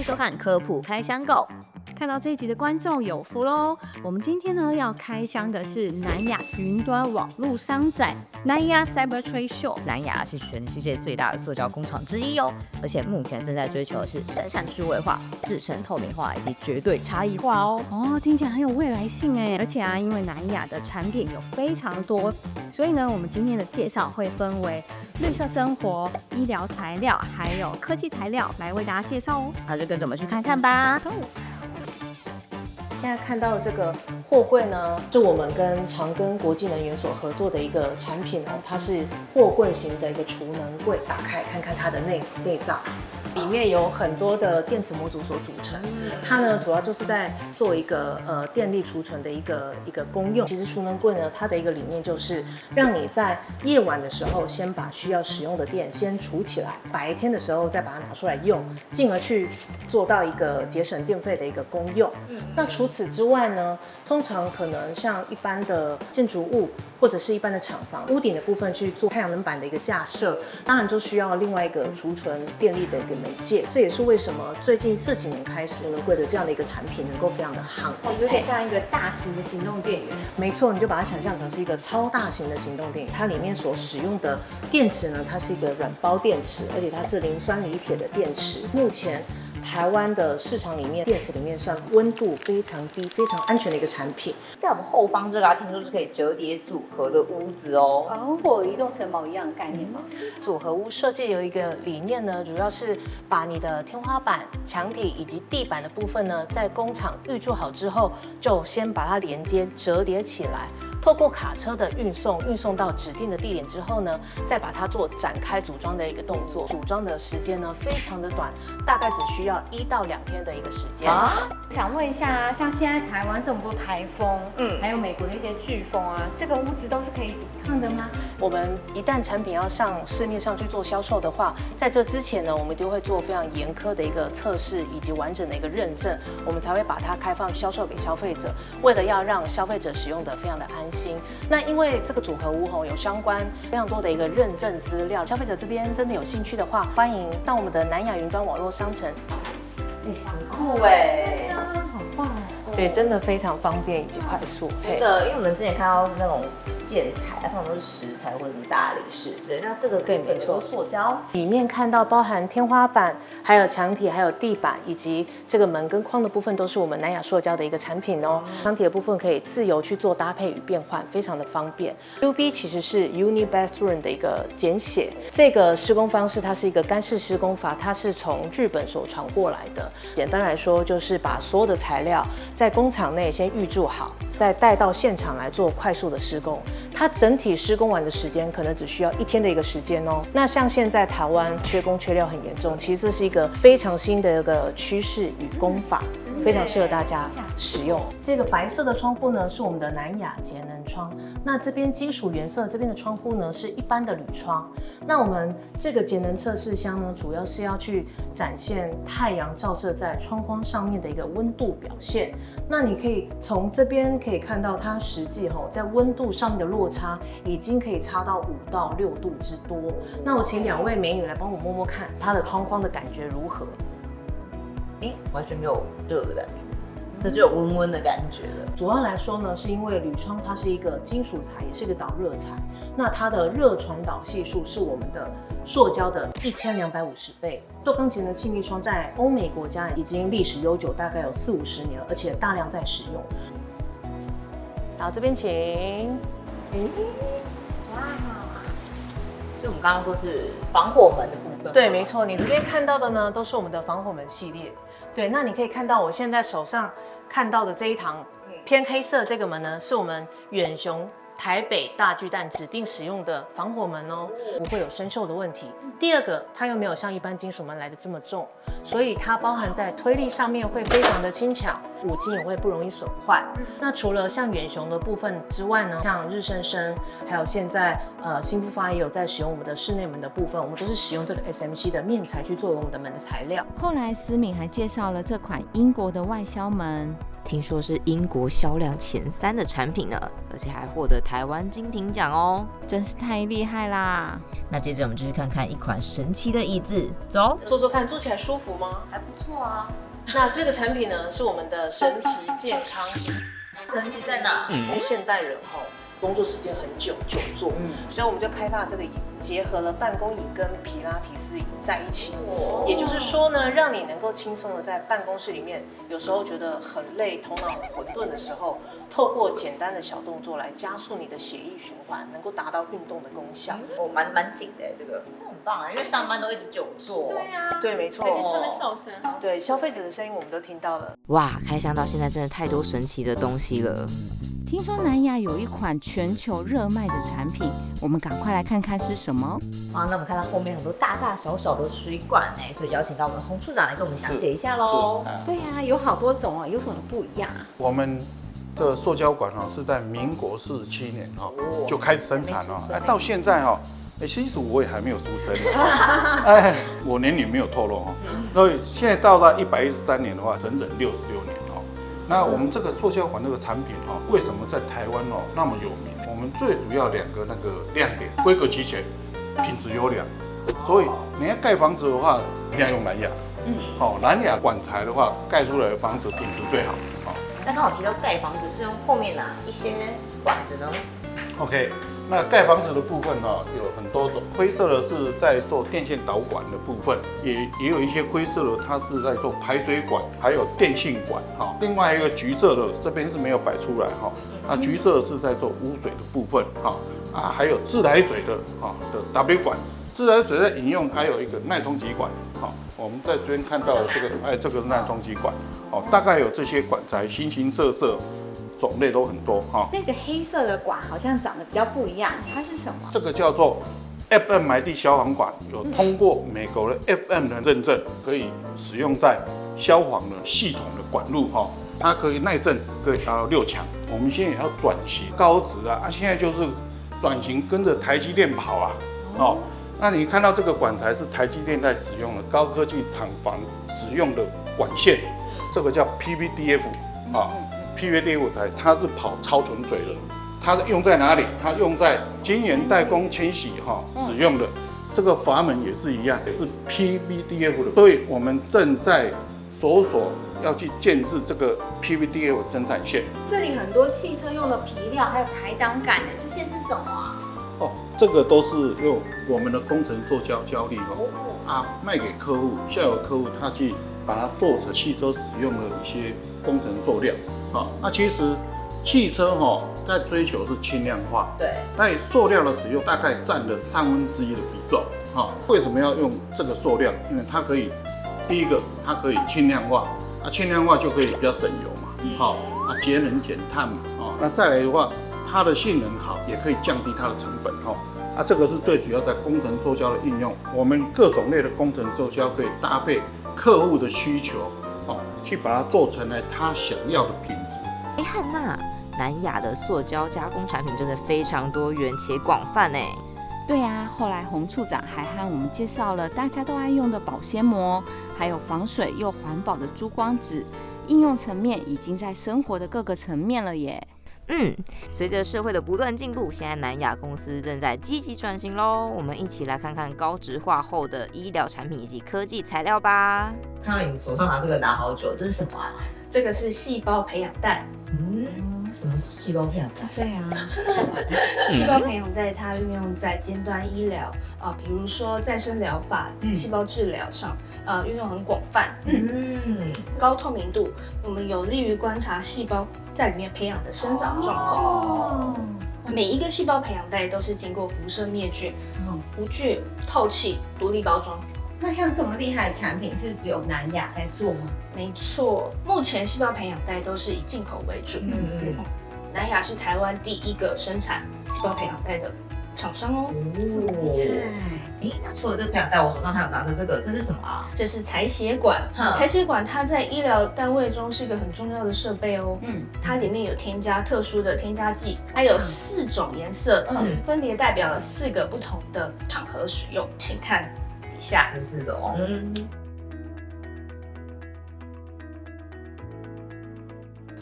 迎收看科普开箱购。看到这一集的观众有福喽！我们今天呢要开箱的是南亚云端网络商展南亚 Cyber Trade Show。南亚是全世界最大的塑胶工厂之一哦，而且目前正在追求的是生产数位化、制程透明化以及绝对差异化哦。听起来很有未来性哎！而且因为南亚的产品有非常多，所以呢，我们今天的介绍会分为绿色生活、医疗材料还有科技材料来为大家介绍哦。那就跟着我们去看看吧。现在看到的这个货柜呢，是我们跟长庚国际能源所合作的一个产品哦，它是货柜型的一个储能柜，打开看看它的内脏。里面有很多的电池模组所组成，它呢主要就是在做一个电力储存的一个功用。其实储能柜呢，它的一个理念就是让你在夜晚的时候先把需要使用的电先储起来，白天的时候再把它拿出来用，进而去做到一个节省电费的一个功用。那除此之外呢，通常可能像一般的建筑物或者是一般的厂房屋顶的部分去做太阳能板的一个架设，当然就需要另外一个储存电力的一个媒介。这也是为什么最近这几年开始，储能柜的这样的一个产品能够非常的夯，有点像一个大型的行动电源。没错，你就把它想象成是一个超大型的行动电源。它里面所使用的电池呢，它是一个软包电池，而且它是磷酸锂铁的电池。目前台湾的市场里面，电池里面算温度非常低、非常安全的一个产品。在我们后方这个听说是可以折叠组合的屋子哦。或移动城堡一样的概念吗？组合屋设计有一个理念呢，主要是把你的天花板、墙体以及地板的部分呢，在工厂预铸好之后，就先把它连接折叠起来。透过卡车的运送到指定的地点之后呢，再把它做展开组装的一个动作。组装的时间呢非常的短，大概只需要1到2天的一个时间。想问一下，像现在台湾这么多台风，还有美国的一些飓风啊，这个屋子都是可以抵抗的吗？我们一旦产品要上市面上去做销售的话，在这之前呢，我们一定会做非常严苛的一个测试以及完整的一个认证，我们才会把它开放销售给消费者。为了要让消费者使用的非常的安心。那因为这个组合屋有相关非常多的一个认证资料，消费者这边真的有兴趣的话，欢迎到我们的南亚云端网络商城。很酷哎，好棒哦！对，真的非常方便以及快速。真的，因为我们之前看到那种建材，通常都是石材或者什么大理石之类，那这个对，没错，塑胶。里面看到包含天花板、还有墙体、还有地板以及这个门跟框的部分，都是我们南亚塑胶的一个产品哦。墙体的部分可以自由去做搭配与变换，非常的方便。UB 其实是 Uni Bathroom 的一个简写，这个施工方式它是一个干式施工法，它是从日本所传过来的。简单来说，就是把所有的材料在工厂内先预铸好，再带到现场来做快速的施工。它整体施工完的时间可能只需要1天的一个时间哦。那像现在台湾缺工缺料很严重，其实这是一个非常新的一个趋势与工法，非常适合大家使用。这个白色的窗户呢，是我们的南亚节能窗。那这边金属原色这边的窗户呢，是一般的铝窗。那我们这个节能测试箱呢，主要是要去展现太阳照射在窗框上面的一个温度表现。那你可以从这边可以看到，它实际在温度上面的落差已经可以差到5到6度之多。那我请2位美女来帮我摸摸看，它的窗框的感觉如何？完全没有热的感觉。这就有温温的感觉了。主要来说呢，是因为铝窗它是一个金属材，也是一个导热材，那它的热传导系数是我们的塑胶的1250倍。塑钢节能气密窗在欧美国家已经历史悠久，大概有40-50年了，而且大量在使用。好，这边请。哇！所以我们刚刚都是防火门的部分。对，没错，你这边看到的呢，都是我们的防火门系列。对，那你可以看到我现在手上看到的这一堂偏黑色这个门呢，是我们远雄台北大巨蛋指定使用的防火门哦，不会有生锈的问题。第二个，它又没有像一般金属门来的这么重，所以它包含在推力上面会非常的轻巧，五金也会不容易损坏。那除了像远雄的部分之外呢，像日升生，还有现在新复发也有在使用我们的室内门的部分，我们都是使用这个 SMC 的面材去作为我们的门的材料。后来思敏还介绍了这款英国的外销门。听说是英国销量前3的产品呢，而且还获得台湾精品奖哦，真是太厉害啦！那接着我们就去看看一款神奇的椅子，走，坐坐看，坐起来舒服吗？还不错啊。那这个产品呢，是我们的神奇健康椅。神奇在哪？因为现代人工作时间很久，久坐，所以我们就开发这个椅子，结合了办公椅跟皮拉提斯椅在一起。也就是说呢，让你能够轻松的在办公室里面，有时候觉得很累、头脑很混沌的时候，透过简单的小动作来加速你的血液循环，能够达到运动的功效。蛮紧的这个，很棒啊，因为上班都一直久坐。对啊，对，没错。而且顺便瘦身。对，消费者的声音我们都听到了。哇，开箱到现在真的太多神奇的东西了。听说南亚有一款全球热卖的产品，我们赶快来看看是什么。哇，那我们看到后面很多大大小小的水管哎，所以邀请到我们洪处长来跟我们详解一下喽。对啊，有好多种哦，有什么不一样啊？我们这个塑胶管是在民国47年就开始生产了，到现在其实我也还没有出生我年龄没有透露所以现在到了113年的话，整整66年那我们这个塑胶管这个产品为什么在台湾那么有名？我们最主要2个那个亮点，规格齐全，品质优良。所以你要盖房子的话，一定要用南亚。南亚管材的话，盖出来的房子品质最好。那刚好提到盖房子，是用后面哪一些管子呢 ？OK， 那盖房子的部分有很多种，灰色的是在做电线导管的部分，也有一些灰色的，它是在做排水管，还有电信管另外一个橘色的，这边是没有摆出来那橘色的是在做污水的部分还有自来水的的 W 管，自来水的饮用还有一个耐冲击管我们在这边看到的这个是耐冲击管大概有这些管材，形形色色。种类都很多那个黑色的管好像长得比较不一样，它是什么？这个叫做 FM 埋地消防管，有通过美国的 FM 的认证，可以使用在消防的系统的管路它可以耐震，可以达到6强。我们现在也要转型高职现在就是转型跟着台积电跑那你看到这个管材是台积电在使用的高科技厂房使用的管线，这个叫 PVDF PVDF 材，它是跑超纯水的，它用在哪里？它用在晶圆代工迁徙使用的这个阀门也是一样，也是 PVDF 的，所以我们正在着手要去建制这个 PVDF 生产线。这里很多汽车用的皮料，还有排挡杆的，这些是什么啊？这个都是用我们的工程塑胶胶粒卖给客户，下游客户他去把它做成汽车使用的一些工程塑料其实汽车在追求是轻量化，对，但塑料的使用大概占了1/3的比重为什么要用这个塑料？因为它可以，第一个它可以轻量化轻量化就可以比较省油嘛节能减碳嘛那再来的话，它的性能好，也可以降低它的成本这个是最主要在工程塑胶的应用。我们各种类的工程塑胶可以搭配客户的需求去把它做成他想要的品质。汉娜，南亚的塑胶加工产品真的非常多元且广泛对啊，后来洪处长还和我们介绍了大家都爱用的保鲜膜，还有防水又环保的珠光纸，应用层面已经在生活的各个层面了耶。随着社会的不断进步，现在南亚公司正在积极转型喽。我们一起来看看高质化后的医疗产品以及科技材料吧。看到你手上拿这个拿好久，这是什么这个是细胞培养袋。什么是细胞培养袋？对啊，细胞培养袋它运用在尖端医疗比如说再生疗法、细胞治疗上，运用很广泛。高透明度，我们有利于观察细胞在里面培养的生长状况。每一个细胞培养袋都是经过辐射灭菌，无菌、透气、独立包装。那像这么厉害的产品，是只有南亚在做吗？没错，目前细胞培养袋都是以进口为主。南亚是台湾第一个生产细胞培养袋的厂商那除了这个培养袋，我手上还有拿着这个，这是什么这是采血管。采血管它在医疗单位中是一个很重要的设备它里面有添加特殊的添加剂，还有4种颜色，分别代表了4个不同的场合使用。请看底下，这是的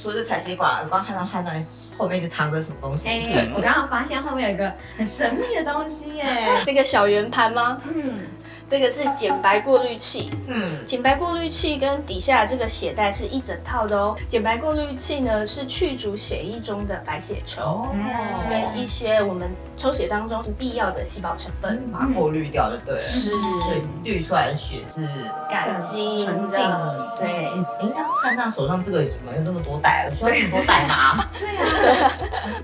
除了采血管，我刚看到汉娜后面一直藏着什么东西。我刚刚发现后面有一个很神秘的东西耶。这个小圆盘吗？这个是减白过滤器。减白过滤器跟底下这个血袋是一整套的哦。减白过滤器呢是去除血液中的白血球，跟一些我们抽血当中不必要的细胞成分，把它过滤掉就对了。是，所以滤出来的血是干净纯净的。对，那汉娜手上这个怎么有那么多袋？需要那么多袋吗？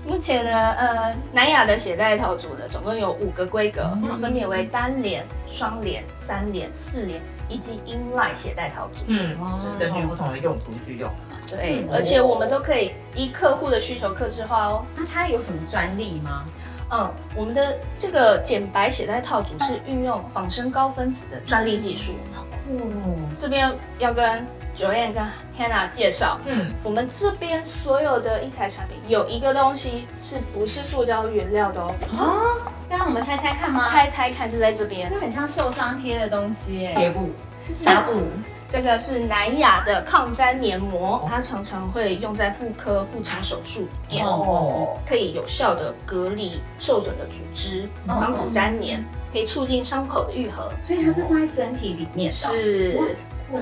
目前呢，南亚的血袋套组呢，总共有5个规格，分别为单联、双联、3联、4联以及 inline 血袋套组。就是根据不同的用途去用的嘛。对，而且我们都可以依客户的需求客制化哦。那它有什么专利吗？我们的这个减白血袋套组是运用仿生高分子的专利技术。这边要跟 Joanne 跟 Hannah 介绍，我们这边所有的医材产品有一个东西是不是塑胶原料的哦？要让我们猜猜看吗？猜猜看，就在这边。这很像受伤贴的东西耶。贴布、纱布。这个是南亚的抗粘黏膜，它常常会用在妇科妇产手术里面，可以有效的隔离受损的组织，防止粘连，可以促进伤口的愈合。所以它是放在身体里面的。是。那为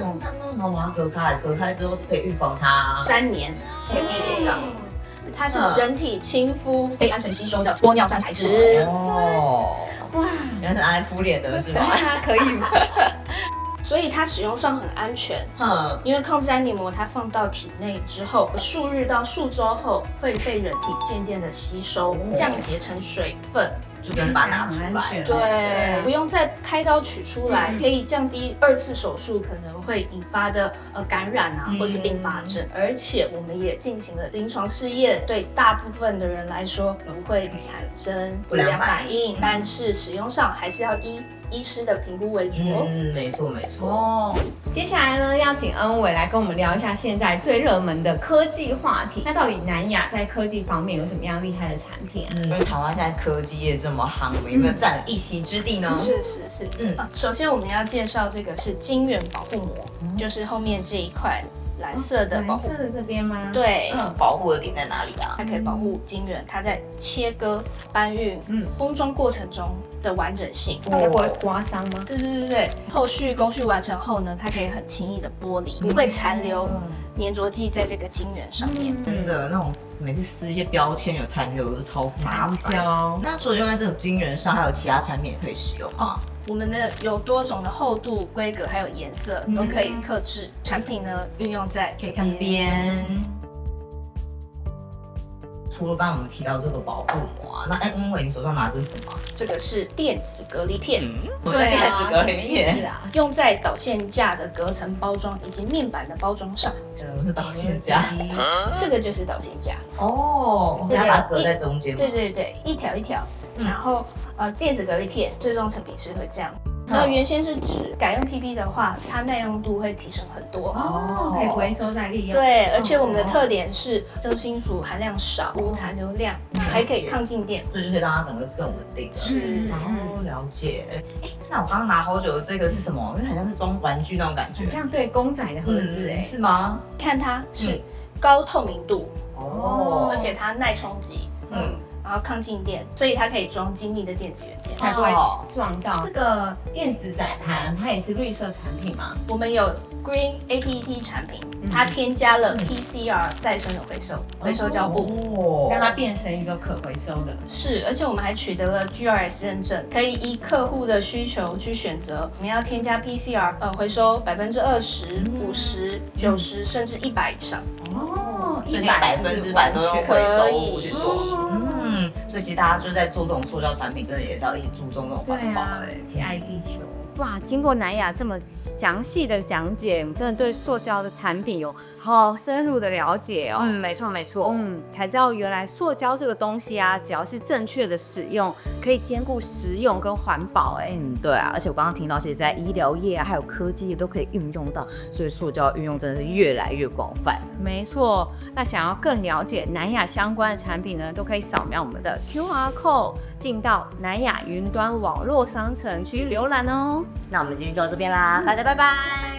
什么把它隔开？隔开之后是可以预防它粘连，可以这样子。它是人体亲肤可以安全吸收的玻尿酸材质。哇，原来是拿来敷脸的是吗？它可以吗？所以它使用上很安全，因为抗粘黏膜它放到体内之后，数日到数周后会被人体渐渐的吸收，降解成水分，就跟把它拿出来。对，不用再开刀取出来，可以降低2次手术可能会引发的感染啊，或是并发症。而且我们也进行了临床试验，对大部分的人来说不会产生不良反应，但是使用上还是要依医师的评估为主。没错没错。接下来呢，要请恩伟来跟我们聊一下现在最热门的科技话题。那到底南亚在科技方面有什么样厉害的产品啊？因为台湾现在科技业这么夯，我们有没有占了一席之地呢？是。首先我们要介绍这个是晶圆保护膜，就是后面这一块蓝色的保护。蓝色的这边吗？对，保护的点在哪里啊？它可以保护晶圆，它在切割、搬运、封装过程中的完整性。它不会刮伤吗？对。后续工序完成后呢，它可以很轻易的剥离，不会残留粘着剂在这个晶圆上面。真的那种每次撕一些标签有残留都超麻烦。那除了用在这种晶圆上，还有其他产品也可以使用吗？我们的有多种的厚度、规格还有颜色都可以客制。产品呢运用在可以看边。除了刚刚我们提到这个保护膜啊，那恩伟你手上拿着是什么？这个是电子隔离片，对，电子隔离片用在导线架的隔层包装以及面板的包装上。什么是导线架？这个就是导线架。要把它隔在中间。对，一条一条。然后电子隔离片最终成品是会这样子。那原先是纸，改用 PP 的话，它耐用度会提升很多。可以回收再利用。对，而且我们的特点是重金属含量少，无残留量，还可以抗静电，所以就可以让它整个是更稳定的。是。了解。那我刚刚拿好久的这个是什么？因为好像是装玩具那种感觉。很像对公仔的盒子是吗？看它是高透明度，而且它耐冲击，然后抗静电，所以它可以装精密的电子元件，才不会撞到。这个电子载盘它也是绿色产品吗？我们有 Green APT 产品，它添加了 PCR 再生的回收胶布，让它变成一个可回收的。是，而且我们还取得了 GRS 认证，可以依客户的需求去选择，我们要添加 PCR 回收20%、50%、90%甚至100%以上。所以100%都用回收物去做。所以其实大家就在做这种塑胶产品，真的也是要一起注重这种环保，一起爱地球。哇，经过南亚这么详细的讲解，真的对塑胶的产品有好深入的了解哦。没错。才知道原来塑胶这个东西啊，只要是正确的使用，可以兼顾实用跟环保。对啊，而且我刚刚听到，其实在医疗业啊，还有科技业都可以运用到，所以塑胶运用真的是越来越广泛。没错，那想要更了解南亚相关的产品呢，都可以扫描我们的 QR code 进到南亚云端网络商城去浏览哦。那我们今天就到这边啦，大家拜拜。